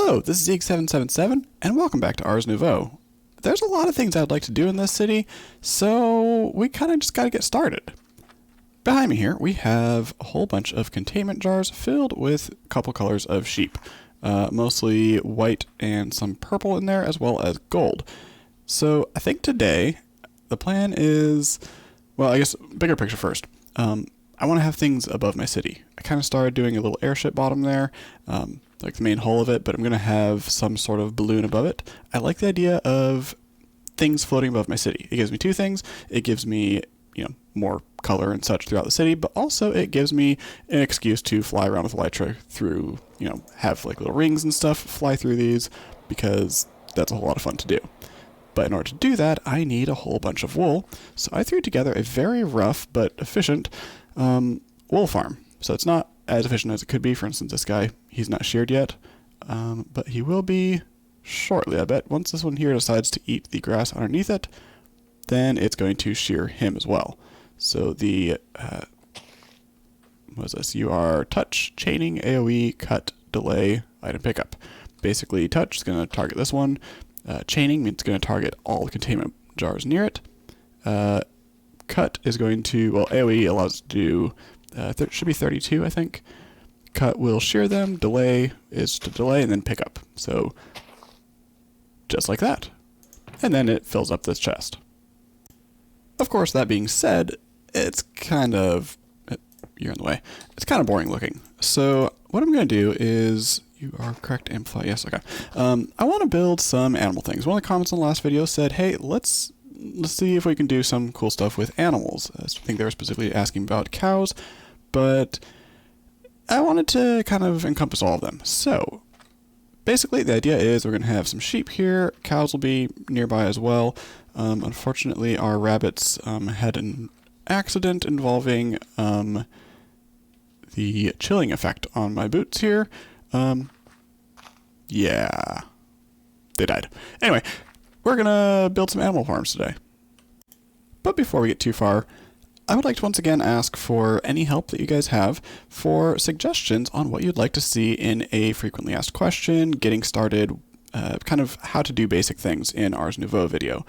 Hello, this is Zeke777, and welcome back to Ars Nouveau. There's a lot of things I'd like to do in this city, so we kind of just got to get started. Behind me here, we have a whole bunch of containment jars filled with a couple colors of sheep. Mostly white and some purple in there, as well as gold. So I think today, the plan is, well, I guess bigger picture first. I want to have things above my city. I kind of started doing a little airship bottom there, like the main hull of it, but I'm going to have some sort of balloon above it. I like the idea of things floating above my city. It gives me two things. It gives me, more color and such throughout the city, but also it gives me an excuse to fly around with Elytra through, have like little rings and stuff, fly through these, because that's a whole lot of fun to do. But in order to do that, I need a whole bunch of wool, so I threw together a very rough but efficient wool farm. So it's not as efficient as it could be. For instance, this guy, he's not sheared yet, but he will be shortly, I bet. Once this one here decides to eat the grass underneath it, then it's going to shear him as well. So the, what is this? You are touch, chaining, AoE, cut, delay, item pickup. Basically, touch is going to target this one. Chaining means it's going to target all the containment jars near it. Cut is going to, well, AoE allows us to do, should be 32, I think. Cut will shear them. Delay is to delay, and then pick up. So, just like that. And then it fills up this chest. Of course, that being said, it's kind of, you're in the way. It's kind of boring looking. So, what I'm going to do is, you are correct, amplify, yes, okay. I want to build some animal things. One of the comments on the last video said, hey, let's see if we can do some cool stuff with animals. I think they were specifically asking about cows, but I wanted to kind of encompass all of them. So, basically, the idea is we're going to have some sheep here. Cows will be nearby as well. Unfortunately, our rabbits had an accident involving the chilling effect on my boots here. Yeah, they died. Anyway, we're going to build some animal farms today. But before we get too far, I would like to once again ask for any help that you guys have for suggestions on what you'd like to see in a frequently asked question, getting started, kind of how to do basic things in Ars Nouveau video.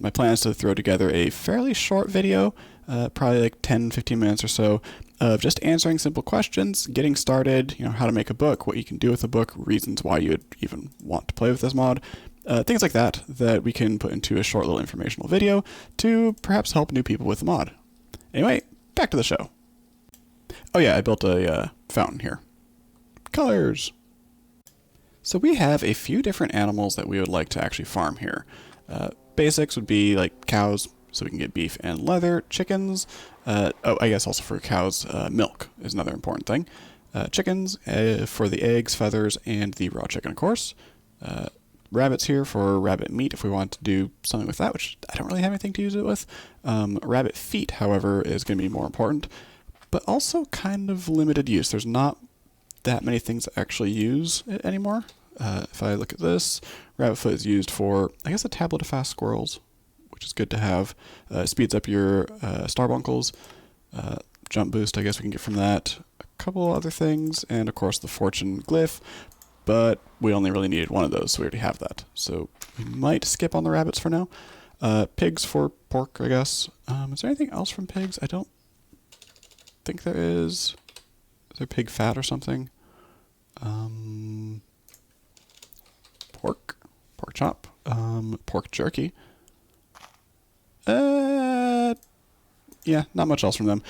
My plan is to throw together a fairly short video, probably like 10-15 minutes or so, of just answering simple questions, getting started, how to make a book, what you can do with a book, reasons why you would even want to play with this mod, things like that we can put into a short little informational video to perhaps help new people with the mod. Anyway, back to the show. Oh yeah, I built a fountain here. Colors! So we have a few different animals that we would like to actually farm here. Basics would be like cows, so we can get beef and leather. Chickens, I guess also for cows, milk is another important thing. Chickens for the eggs, feathers, and the raw chicken, of course. Rabbits here for rabbit meat if we want to do something with that, which I don't really have anything to use it with. Rabbit feet, however, is going to be more important, but also kind of limited use. There's not that many things that actually use it anymore. If I look at this, rabbit foot is used for, I guess, a tablet of fast squirrels, which is good to have. Speeds up your starbunkles. Jump boost, I guess we can get from that. A couple other things, and of course the fortune glyph, but we only really needed one of those, so we already have that. So we might skip on the rabbits for now. Pigs for pork, I guess. Is there anything else from pigs? I don't think there is. Is there pig fat or something? Pork chop, pork jerky. Yeah, not much else from them.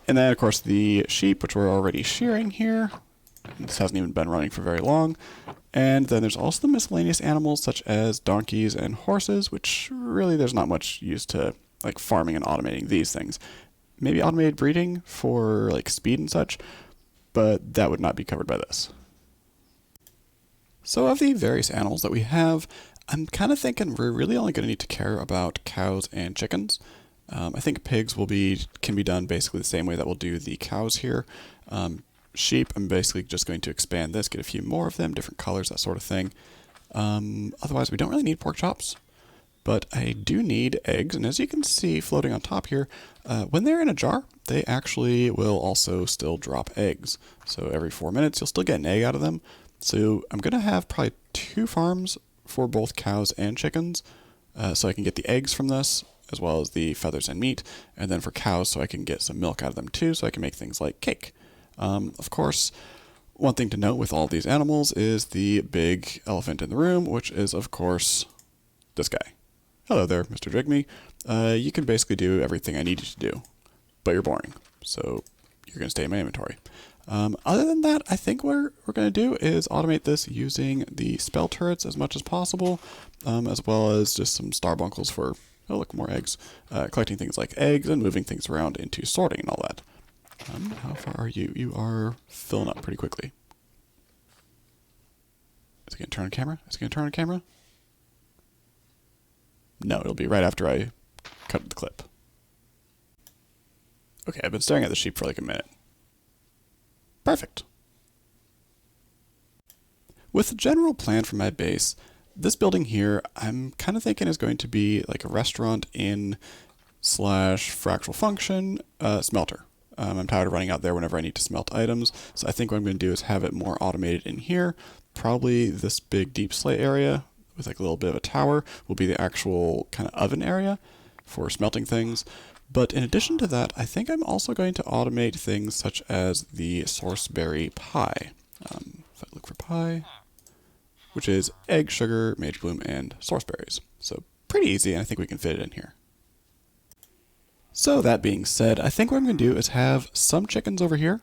And then, of course, the sheep, which we're already shearing here. This hasn't even been running for very long. And then there's also the miscellaneous animals, such as donkeys and horses, which really there's not much use to like farming and automating these things. Maybe automated breeding for like speed and such, but that would not be covered by this. So of the various animals that we have, I'm kind of thinking we're really only going to need to care about cows and chickens. I think pigs can be done basically the same way that we'll do the cows here. Sheep, I'm basically just going to expand this, get a few more of them, different colors, that sort of thing. Otherwise, we don't really need pork chops, but I do need eggs. And as you can see floating on top here, when they're in a jar, they actually will also still drop eggs. So every 4 minutes, you'll still get an egg out of them. So I'm going to have probably 2 farms for both cows and chickens, so I can get the eggs from this, as well as the feathers and meat, and then for cows so I can get some milk out of them too, so I can make things like cake. Of course, one thing to note with all these animals is the big elephant in the room, which is, of course, this guy. Hello there, Mr. Drigme. You can basically do everything I need you to do, but you're boring, so you're going to stay in my inventory. Other than that, I think what we're going to do is automate this using the spell turrets as much as possible, as well as just some starbunkles for, oh look, more eggs, collecting things like eggs and moving things around into sorting and all that. How far are you? You are filling up pretty quickly. Is it going to turn on camera? Is it going to turn on camera? No, it'll be right after I cut the clip. Okay, I've been staring at the sheep for like a minute. Perfect. With the general plan for my base, this building here, I'm kind of thinking is going to be like a restaurant in / fractal function smelter. I'm tired of running out there whenever I need to smelt items, so I think what I'm going to do is have it more automated in here. Probably this big deep slate area with like a little bit of a tower will be the actual kind of oven area for smelting things. But in addition to that, I think I'm also going to automate things such as the sourceberry pie. If I look for pie, which is egg, sugar, mage bloom, and sourceberries. So pretty easy, and I think we can fit it in here. So that being said, I think what I'm going to do is have some chickens over here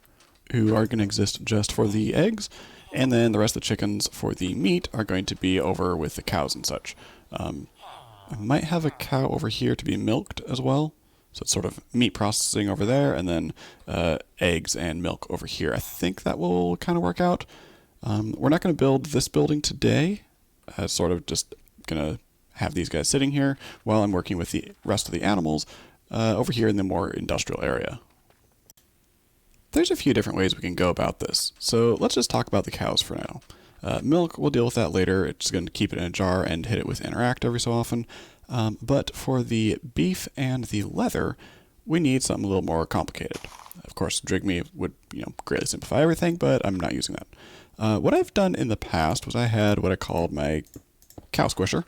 who are going to exist just for the eggs, and then the rest of the chickens for the meat are going to be over with the cows and such. I might have a cow over here to be milked as well. So it's sort of meat processing over there, and then eggs and milk over here. I think that will kind of work out. We're not going to build this building today. Sort of just going to have these guys sitting here while I'm working with the rest of the animals over here in the more industrial area. There's a few different ways we can go about this. So let's just talk about the cows for now. Milk, we'll deal with that later. It's going to keep it in a jar and hit it with interact every so often. But for the beef and the leather, we need something a little more complicated. Of course, Drigme would greatly simplify everything, but I'm not using that. What I've done in the past was I had what I called my cow squisher,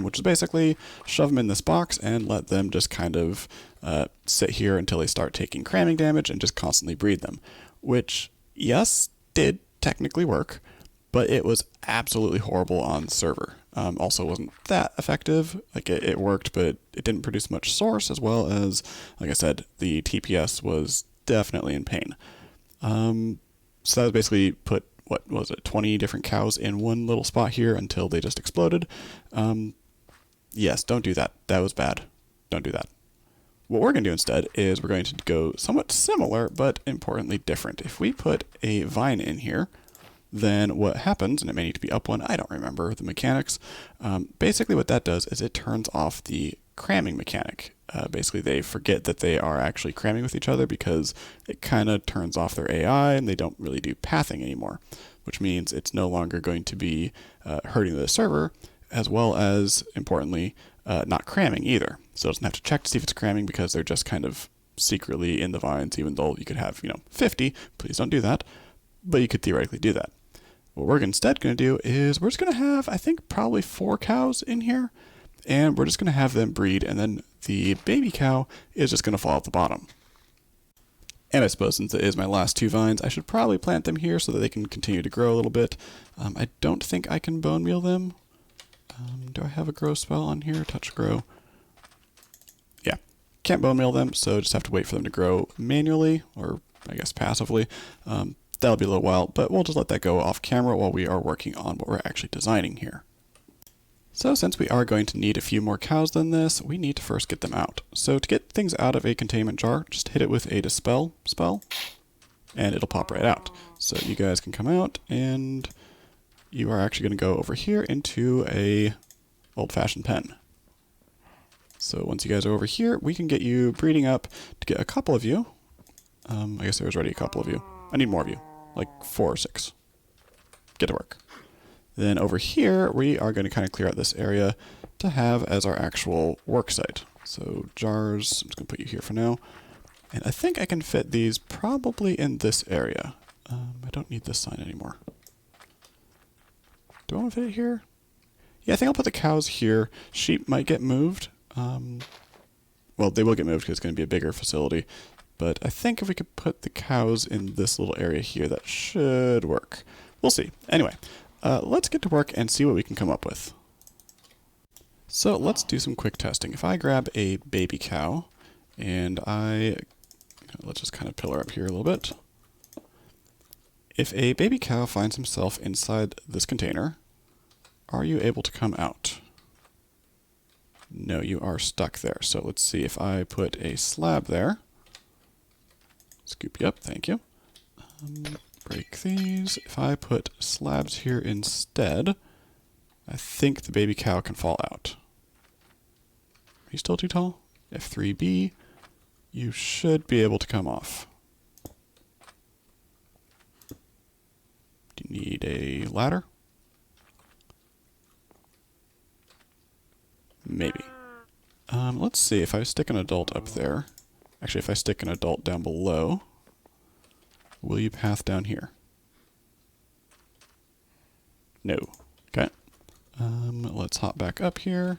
which is basically shove them in this box and let them just kind of sit here until they start taking cramming damage and just constantly breed them. Which, yes, did technically work, but it was absolutely horrible on server. Also wasn't that effective. Like it worked, but it didn't produce much source, as well as, like I said, the TPS was definitely in pain. So that was basically put, what was it, 20 different cows in one little spot here until they just exploded. Yes, don't do that. That was bad. Don't do that. What we're going to do instead is we're going to go somewhat similar, but importantly different. If we put a vine in here, then what happens, and it may need to be up one, I don't remember the mechanics. Basically what that does is it turns off the cramming mechanic. Basically they forget that they are actually cramming with each other because it kind of turns off their AI and they don't really do pathing anymore, which means it's no longer going to be hurting the server, as well as, importantly, not cramming either. So it doesn't have to check to see if it's cramming because they're just kind of secretly in the vines, even though you could have, 50. Please don't do that. But you could theoretically do that. What we're instead going to do is we're just going to have, I think, probably 4 cows in here, and we're just going to have them breed, and then the baby cow is just going to fall at the bottom. And I suppose since it is my last 2 vines, I should probably plant them here so that they can continue to grow a little bit. I don't think I can bone meal them. Do I have a grow spell on here? Touch grow. Yeah, can't bone meal them, so just have to wait for them to grow manually, or I guess passively. That'll be a little while, but we'll just let that go off camera while we are working on what we're actually designing here. So since we are going to need a few more cows than this, we need to first get them out. So to get things out of a containment jar, just hit it with a dispel spell, and it'll pop right out. So you guys can come out, and you are actually going to go over here into a old-fashioned pen. So once you guys are over here, we can get you breeding up to get a couple of you. I guess there was already a couple of you. I need more of you, like 4 or 6. Get to work. Then over here, we are going to kind of clear out this area to have as our actual work site. So jars, I'm just going to put you here for now. And I think I can fit these probably in this area. I don't need this sign anymore. Do I want to fit it here? Yeah, I think I'll put the cows here. Sheep might get moved. Well, they will get moved because it's going to be a bigger facility. But I think if we could put the cows in this little area here, that should work. We'll see. Anyway, let's get to work and see what we can come up with. So let's do some quick testing. If I grab a baby cow and let's just kind of pillar up here a little bit. If a baby cow finds himself inside this container, are you able to come out? No, you are stuck there. So let's see if I put a slab there. Scoop you up, thank you. Break these. If I put slabs here instead, I think the baby cow can fall out. Are you still too tall? F3B. You should be able to come off. Do you need a ladder? Maybe. Let's see if I stick an adult up there. Actually, if I stick an adult down below, will you path down here? No. Okay. Let's hop back up here.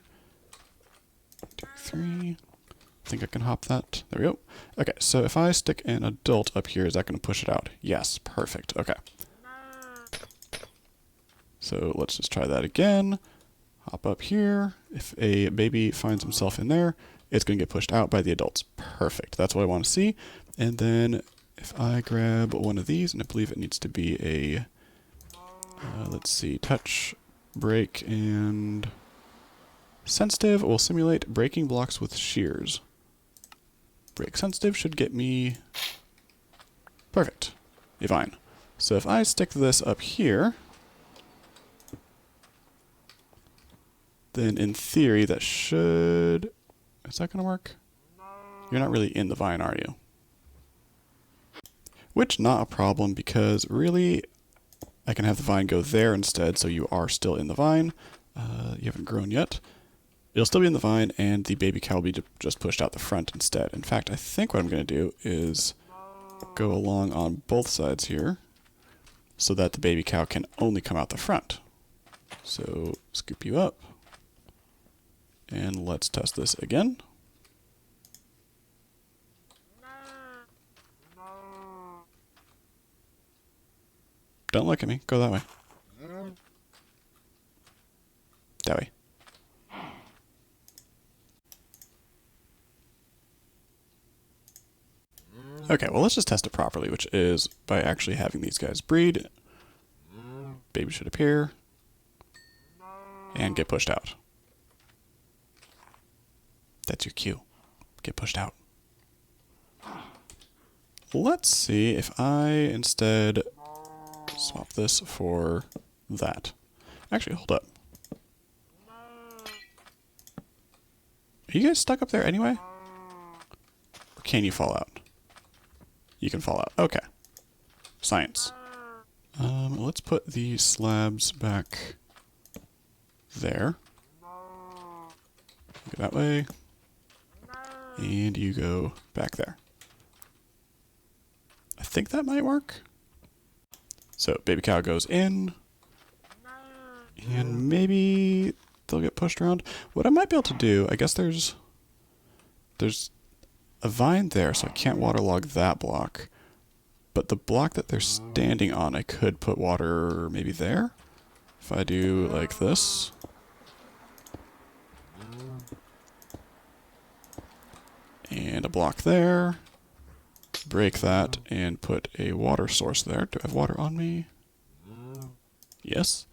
2, 3. I think I can hop that. There we go. Okay, so if I stick an adult up here, is that going to push it out? Yes, perfect. Okay. So let's just try that again. Hop up here. If a baby finds himself in there, it's going to get pushed out by the adults. Perfect. That's what I want to see. And then if I grab one of these, and I believe it needs to be a, let's see, touch, break, and sensitive will simulate breaking blocks with shears. Break sensitive should get me perfect. Fine. So if I stick this up here, then in theory that should... Is that going to work? You're not really in the vine, are you? Which, not a problem, because really I can have the vine go there instead, so you are still in the vine. You haven't grown yet. It'll still be in the vine, and the baby cow will be just pushed out the front instead. In fact, I think what I'm going to do is go along on both sides here so that the baby cow can only come out the front. So, scoop you up. And let's test this again. Don't look at me. Go that way. That way. Okay, well let's just test it properly, which is by actually having these guys breed. Baby should appear. And get pushed out. That's your cue. Get pushed out. Let's see if I instead swap this for that. Actually, hold up. Are you guys stuck up there anyway? Or can you fall out? You can fall out. Okay. Science. Let's put the slabs back there. Go that way. And you go back there. I think that might work. So baby cow goes in. And maybe they'll get pushed around. What I might be able to do, I guess there's a vine there, so I can't waterlog that block. But the block that they're standing on, I could put water maybe there. If I do like this. And a block there. Break that and put a water source there. Do I have water on me? Yes.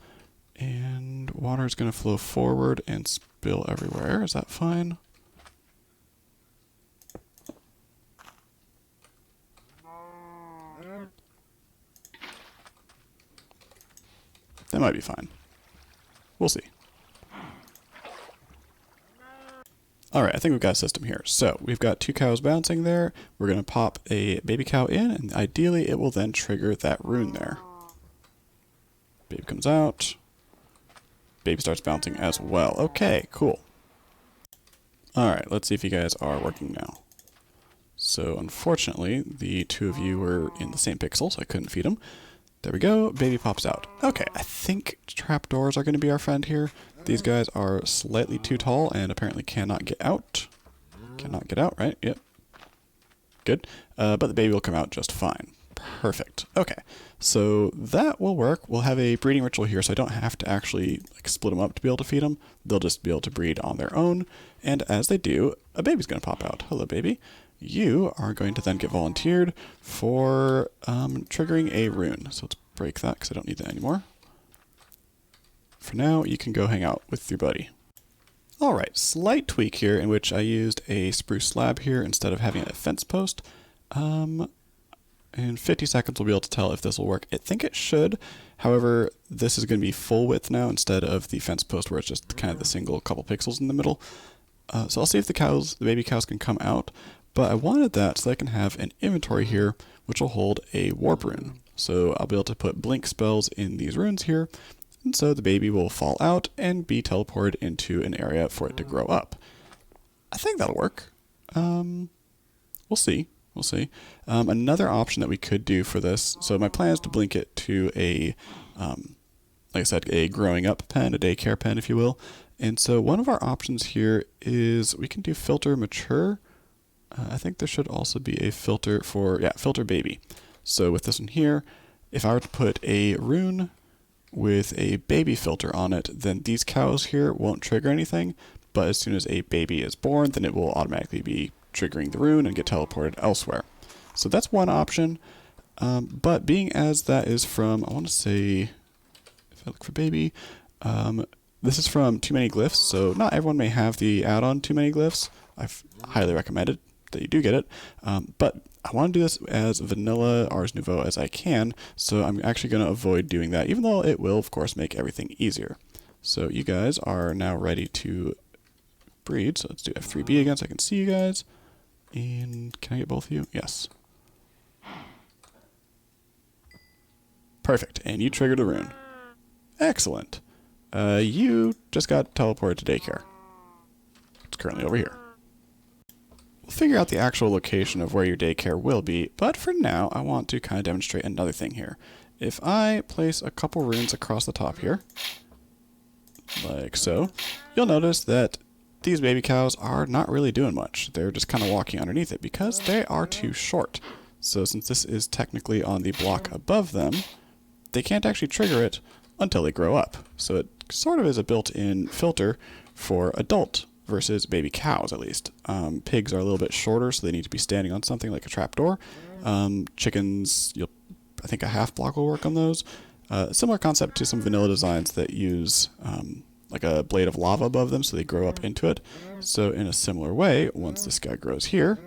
And water is going to flow forward and spill everywhere. Is that fine? That might be fine. We'll see. Alright, I think we've got a system here. So, we've got 2 cows bouncing there. We're going to pop a baby cow in, and ideally it will then trigger that rune there. Baby comes out. Baby starts bouncing as well. Okay, cool. Alright, let's see if you guys are working now. So, unfortunately, the 2 of you were in the same pixel, so I couldn't feed them. There we go, baby pops out. Okay, I think trapdoors are going to be our friend here. These guys are slightly too tall and apparently cannot get out. Cannot get out, right? Yep. Good. But the baby will come out just fine. Perfect. Okay, so that will work. We'll have a breeding ritual here, so I don't have to actually split them up to be able to feed them. They'll just be able to breed on their own, and as they do, a baby's going to pop out. Hello, baby. You are going to then get volunteered for triggering a rune. So let's break that because I don't need that anymore. For now, you can go hang out with your buddy. Alright, slight tweak here in which I used a spruce slab here instead of having a fence post. In 50 seconds we'll be able to tell if this will work. I think it should. However, this is going to be full width now instead of the fence post where it's just kind of the single couple pixels in the middle. So I'll see if the baby cows can come out. But I wanted that so I can have an inventory here which will hold a warp rune. So I'll be able to put blink spells in these runes here. And so the baby will fall out and be teleported into an area for it to grow up. I think that'll work. We'll see. We'll see. Another option that we could do for this, so my plan is to blink it to a, like I said, a growing up pen, a daycare pen, if you will. And so one of our options here is we can do filter mature. I think there should also be a filter for, filter baby. So with this one here, if I were to put a rune with a baby filter on it, then these cows here won't trigger anything, but as soon as a baby is born, then it will automatically be triggering the rune and get teleported elsewhere. So that's one option, but being as that is from, I want to say, if I look for baby, this is from Too Many Glyphs, so not everyone may have the add-on Too Many Glyphs. I've highly recommended that you do get it, but I want to do this as vanilla Ars Nouveau as I can, so I'm actually going to avoid doing that, even though it will, of course, make everything easier. So you guys are now ready to breed, so let's do F3B again so I can see you guys. And can I get both of you? Yes. Perfect, and you triggered a rune. Excellent. You just got teleported to daycare. It's currently over here. We'll figure out the actual location of where your daycare will be, but for now I want to kind of demonstrate another thing here. If I place a couple runes across the top here, like so, you'll notice that these baby cows are not really doing much. They're just kind of walking underneath it because they are too short. So since this is technically on the block above them, they can't actually trigger it until they grow up. So it sort of is a built-in filter for adult versus baby cows, at least. Pigs are a little bit shorter, so they need to be standing on something like a trapdoor. Chickens, I think a half block will work on those. Similar concept to some vanilla designs that use like a blade of lava above them so they grow up into it. So in a similar way, once this guy grows here,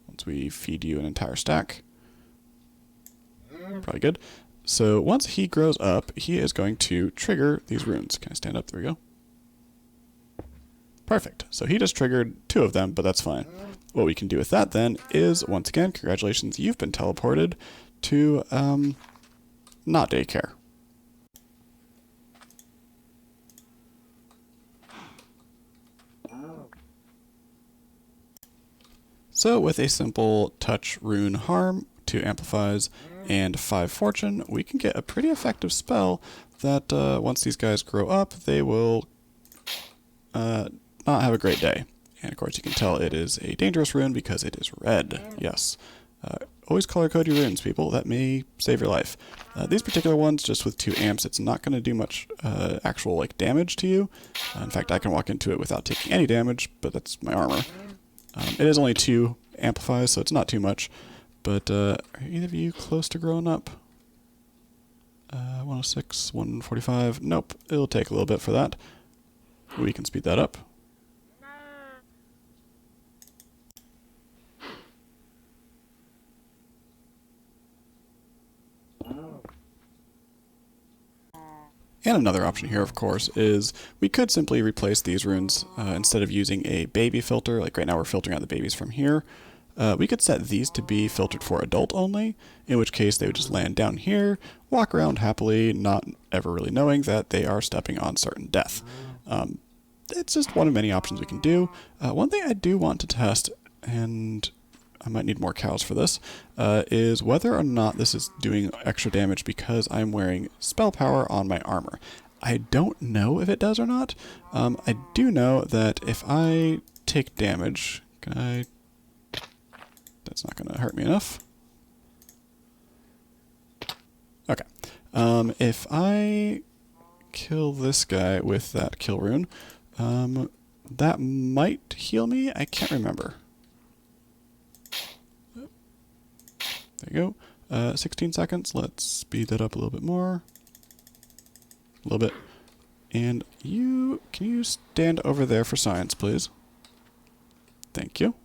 once we feed you an entire stack, probably good. So once he grows up, he is going to trigger these runes. Can I stand up? There we go. Perfect. So he just triggered 2 of them, but that's fine. What we can do with that then is, once again, congratulations, you've been teleported to not daycare. So with a simple touch rune harm, 2 amplifies, and 5 fortune, we can get a pretty effective spell that once these guys grow up, they will not have a great day. And of course you can tell it is a dangerous rune because it is red. Yes. Always color code your runes, people. That may save your life. These particular ones, just with 2 amps, it's not going to do much actual damage to you. In fact, I can walk into it without taking any damage, but that's my armor. It is only 2 amplifies, so it's not too much. But are either of you close to growing up? 106, 145. Nope, it'll take a little bit for that. We can speed that up. And another option here, of course, is we could simply replace these runes instead of using a baby filter. Like right now we're filtering out the babies from here. We could set these to be filtered for adult only, in which case they would just land down here, walk around happily, not ever really knowing that they are stepping on certain death. It's just one of many options we can do. One thing I do want to test, and I might need more cows for this, is whether or not this is doing extra damage because I'm wearing spell power on my armor. I don't know if it does or not. I do know that if I take damage, that's not going to hurt me enough. Okay. If I kill this guy with that kill rune, that might heal me. I can't remember. There you go. 16 seconds. Let's speed that up a little bit more. A little bit. And can you stand over there for science, please? Thank you.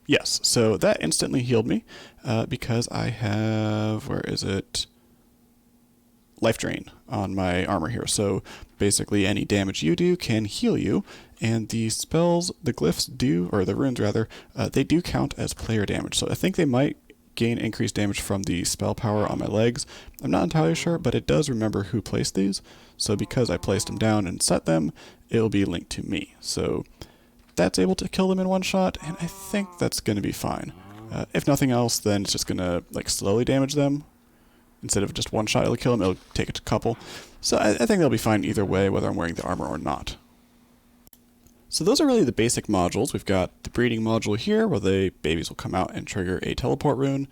Yes, so that instantly healed me because I have, where is it? Life drain on my armor here. So basically any damage you do can heal you, and the spells, the glyphs do, or the runes rather, they do count as player damage. So I think they might gain increased damage from the spell power on my legs. I'm not entirely sure, but it does remember who placed these. So because I placed them down and set them, it'll be linked to me. So that's able to kill them in one shot, and I think that's going to be fine. If nothing else, then it's just going to like slowly damage them. Instead of just one shot it'll kill them, it'll take it to a couple. So I think they'll be fine either way, whether I'm wearing the armor or not. So those are really the basic modules. We've got the breeding module here, where the babies will come out and trigger a teleport rune.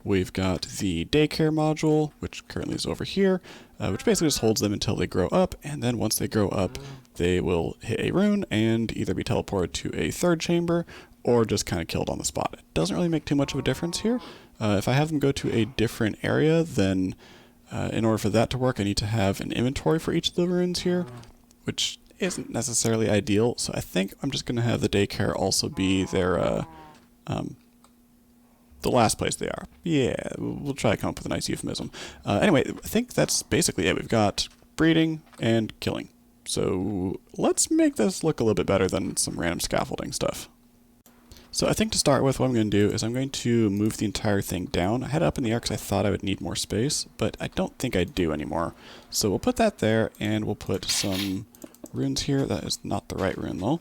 We've got the daycare module, which currently is over here, which basically just holds them until they grow up, and then once they grow up, they will hit a rune and either be teleported to a third chamber or just kind of killed on the spot. It doesn't really make too much of a difference here. If I have them go to a different area, then in order for that to work, I need to have an inventory for each of the runes here, which isn't necessarily ideal. So I think I'm just going to have the daycare also be their the last place they are. Yeah, we'll try to come up with a nice euphemism. Anyway, I think that's basically it. We've got breeding and killing. So let's make this look a little bit better than some random scaffolding stuff. So I think to start with, what I'm going to do is I'm going to move the entire thing down. I had it up in the air because I thought I would need more space, but I don't think I do anymore. So we'll put that there, and we'll put some runes here. That is not the right rune, though.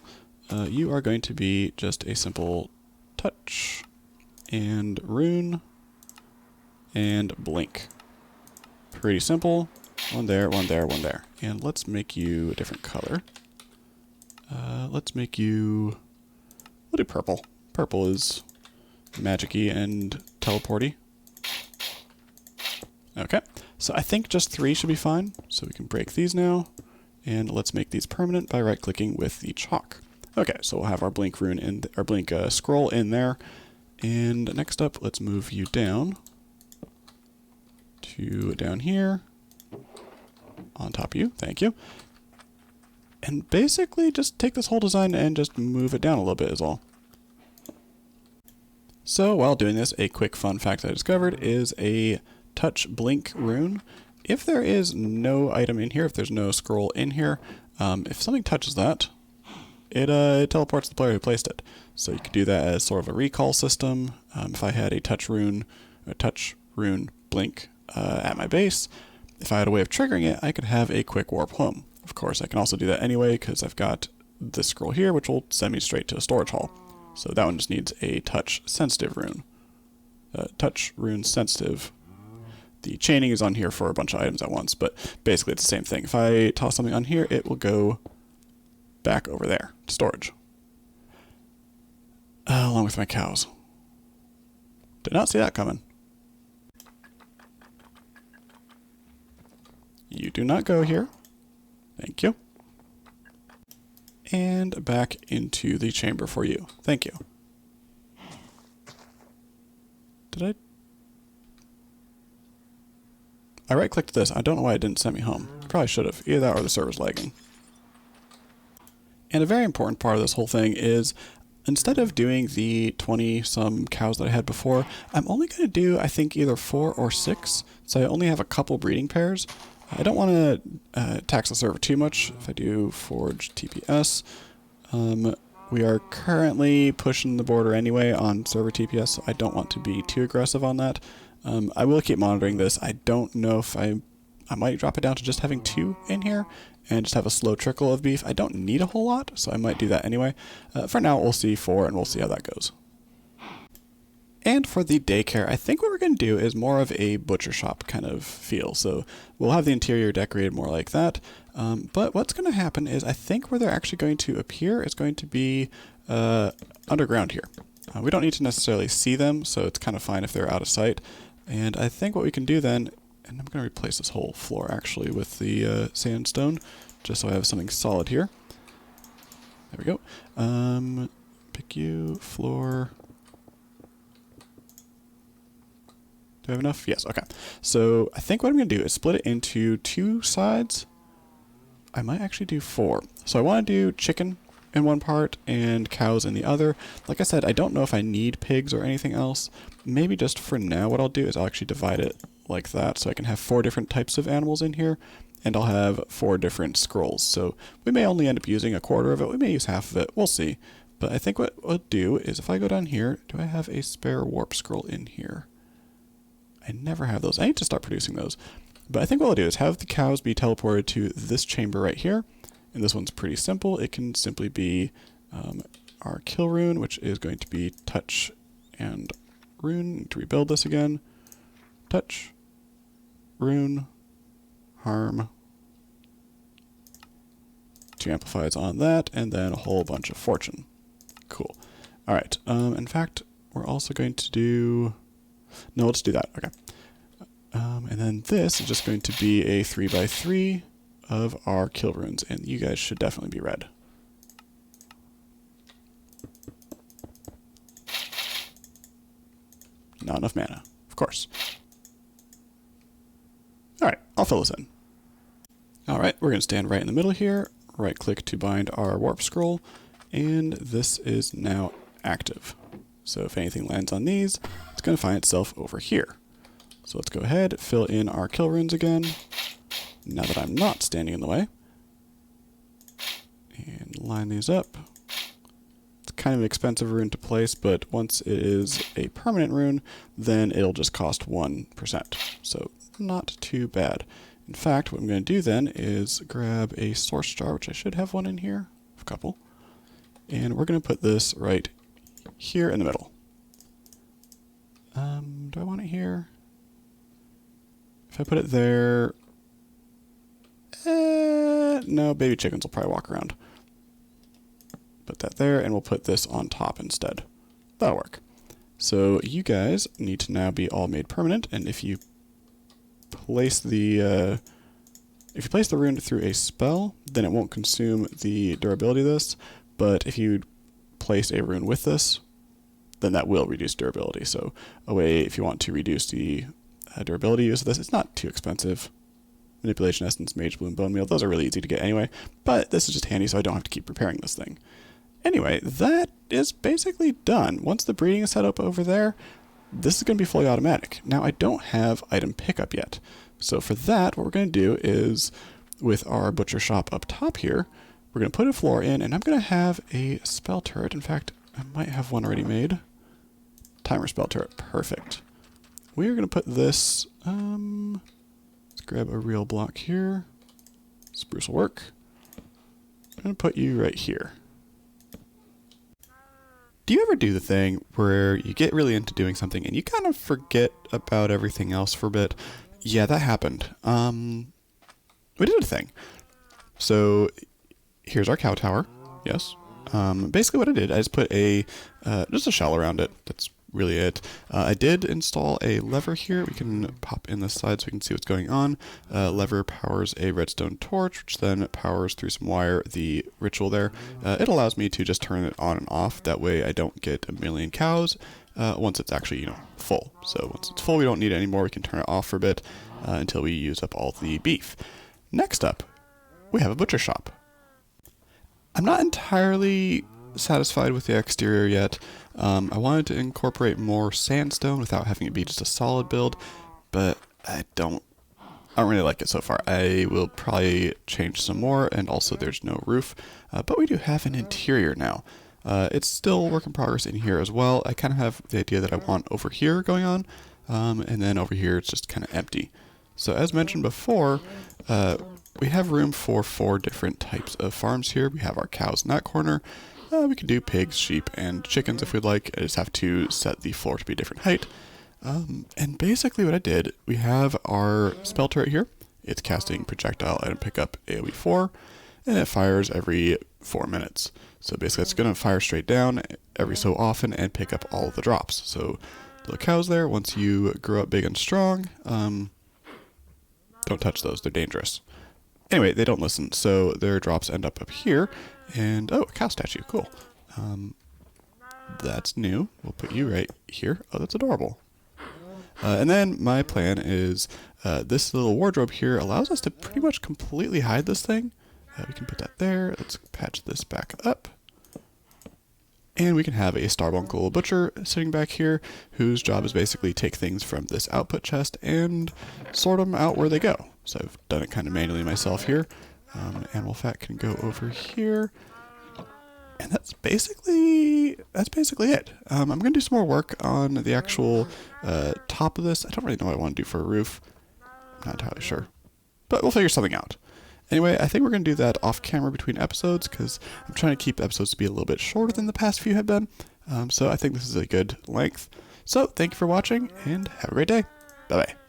You are going to be just a simple touch, and rune, and blink. Pretty simple. One there, one there, one there. And let's make you a different color. Let's make you... we'll do purple. Purple is magic-y and teleporty. Okay, so I think just 3 should be fine. So we can break these now. And let's make these permanent by right-clicking with the chalk. Okay, so we'll have our blink rune in, our blink scroll in there. And next up, let's move you down to down here. On top of you, thank you. And basically just take this whole design and just move it down a little bit is all. So while doing this, a quick fun fact I discovered is a touch blink rune. If there is no item in here, if there's no scroll in here, if something touches that, it teleports the player who placed it. So you could do that as sort of a recall system. If I had a touch rune blink at my base, if I had a way of triggering it, I could have a quick warp home. Of course, I can also do that anyway because I've got this scroll here, which will send me straight to a storage hall. So that one just needs a touch sensitive rune. Touch rune sensitive. The chaining is on here for a bunch of items at once, but basically it's the same thing. If I toss something on here, it will go back over there to storage. Along with my cows. Did not see that coming. You do not go here. Thank you. And back into the chamber for you. Thank you. Did I right-clicked this. I don't know why it didn't send me home. Probably should have. Either that or the server's lagging. And a very important part of this whole thing is, instead of doing the 20-some cows that I had before, I'm only going to do, I think, either 4 or 6. So I only have a couple breeding pairs. I don't want to tax the server too much if I do forge TPS. We are currently pushing the border anyway on server TPS, so I don't want to be too aggressive on that. I will keep monitoring this. I don't know if I I might drop it down to just having 2 in here and just have a slow trickle of beef. I don't need a whole lot, so I might do that anyway. For now, we'll see 4 and we'll see how that goes. And for the daycare, I think what we're going to do is more of a butcher shop kind of feel. So we'll have the interior decorated more like that. But what's going to happen is I think where they're actually going to appear is going to be underground here. We don't need to necessarily see them, so it's kind of fine if they're out of sight. And I think what we can do then, and I'm going to replace this whole floor actually with the sandstone, just so I have something solid here. There we go. Pick you, floor. Do I have enough? Yes, okay. So I think what I'm going to do is split it into 2 sides. I might actually do 4. So I want to do chicken in one part and cows in the other. Like I said, I don't know if I need pigs or anything else. Maybe just for now what I'll do is I'll actually divide it like that so I can have 4 different types of animals in here, and I'll have 4 different scrolls. So we may only end up using a quarter of it, we may use half of it, we'll see. But I think what we'll do is if I go down here, do I have a spare warp scroll in here? I never have those. I need to start producing those. But I think what I'll do is have the cows be teleported to this chamber right here. And this one's pretty simple. It can simply be our kill rune, which is going to be touch and rune. To rebuild this again. Touch, rune, harm. 2 amplifies on that, and then a whole bunch of fortune. Cool. Alright, in fact, we're also going to do... No, let's do that. Okay. And then this is just going to be a 3x3 of our kill runes, and you guys should definitely be red. Not enough mana, of course. Alright, I'll fill this in. Alright, we're going to stand right in the middle here, right click to bind our warp scroll, and this is now active. So if anything lands on these, it's going to find itself over here. So let's go ahead, fill in our kill runes again, now that I'm not standing in the way. And line these up. It's kind of an expensive rune to place, but once it is a permanent rune, then it'll just cost 1%. So not too bad. In fact, what I'm going to do then is grab a source jar, which I should have one in here, a couple. And we're going to put this right here in the middle. Do I want it here? If I put it there... no, baby chickens will probably walk around. Put that there, and we'll put this on top instead. That'll work. So you guys need to now be all made permanent, and if you place the rune through a spell, then it won't consume the durability of this, but if you place a rune with this, then that will reduce durability. So a way, if you want to reduce the durability use of this, it's not too expensive. Manipulation Essence, Mage Bloom, Bone Meal, those are really easy to get anyway, but this is just handy so I don't have to keep preparing this thing. Anyway, that is basically done. Once the breeding is set up over there, this is going to be fully automatic. Now I don't have item pickup yet, so for that what we're going to do is, with our butcher shop up top here, we're going to put a floor in, and I'm going to have a spell turret. In fact, I might have one already made. Timer spell turret, perfect. We are going to put this, let's grab a real block here. Spruce will work. I'm going to put you right here. Do you ever do the thing where you get really into doing something and you kind of forget about everything else for a bit? Yeah, that happened. We did a thing. So here's our cow tower. Yes. Basically what I did, I just put just a shell around it. That's really it. I did install a lever here. We can pop in this side so we can see what's going on. Lever powers a redstone torch, which then powers through some wire the ritual there. It allows me to just turn it on and off. That way I don't get a million cows once it's actually, full. So once it's full, we don't need it anymore. We can turn it off for a bit until we use up all the beef. Next up, we have a butcher shop. I'm not entirely satisfied with the exterior yet. I wanted to incorporate more sandstone without having it be just a solid build, but I don't really like it so far. I will probably change some more, and also there's no roof, but we do have an interior now. It's still work in progress in here as well. I kind of have the idea that I want over here going on, and then over here it's just kind of empty. So as mentioned before, we have room for 4 different types of farms here. We have our cows in that corner. We can do pigs, sheep, and chickens if we'd like. I just have to set the floor to be a different height. And basically what I did, we have our spell turret here. It's casting projectile item pickup AoE 4, and it fires every 4 minutes. So basically it's going to fire straight down every so often and pick up all of the drops. So the cows there, once you grow up big and strong, don't touch those, they're dangerous. Anyway, they don't listen, so their drops end up here. And, oh, a cow statue, cool. That's new. We'll put you right here. Oh, that's adorable. And then my plan is this little wardrobe here allows us to pretty much completely hide this thing. We can put that there. Let's patch this back up. And we can have a Starbuncle Butcher sitting back here, whose job is basically take things from this output chest and sort them out where they go. So I've done it kind of manually myself here. Animal fat can go over here. And that's basically it. I'm going to do some more work on the actual top of this. I don't really know what I want to do for a roof. I'm not entirely sure. But we'll figure something out. Anyway, I think we're going to do that off camera between episodes because I'm trying to keep episodes to be a little bit shorter than the past few have been. So I think this is a good length. So thank you for watching and have a great day. Bye-bye.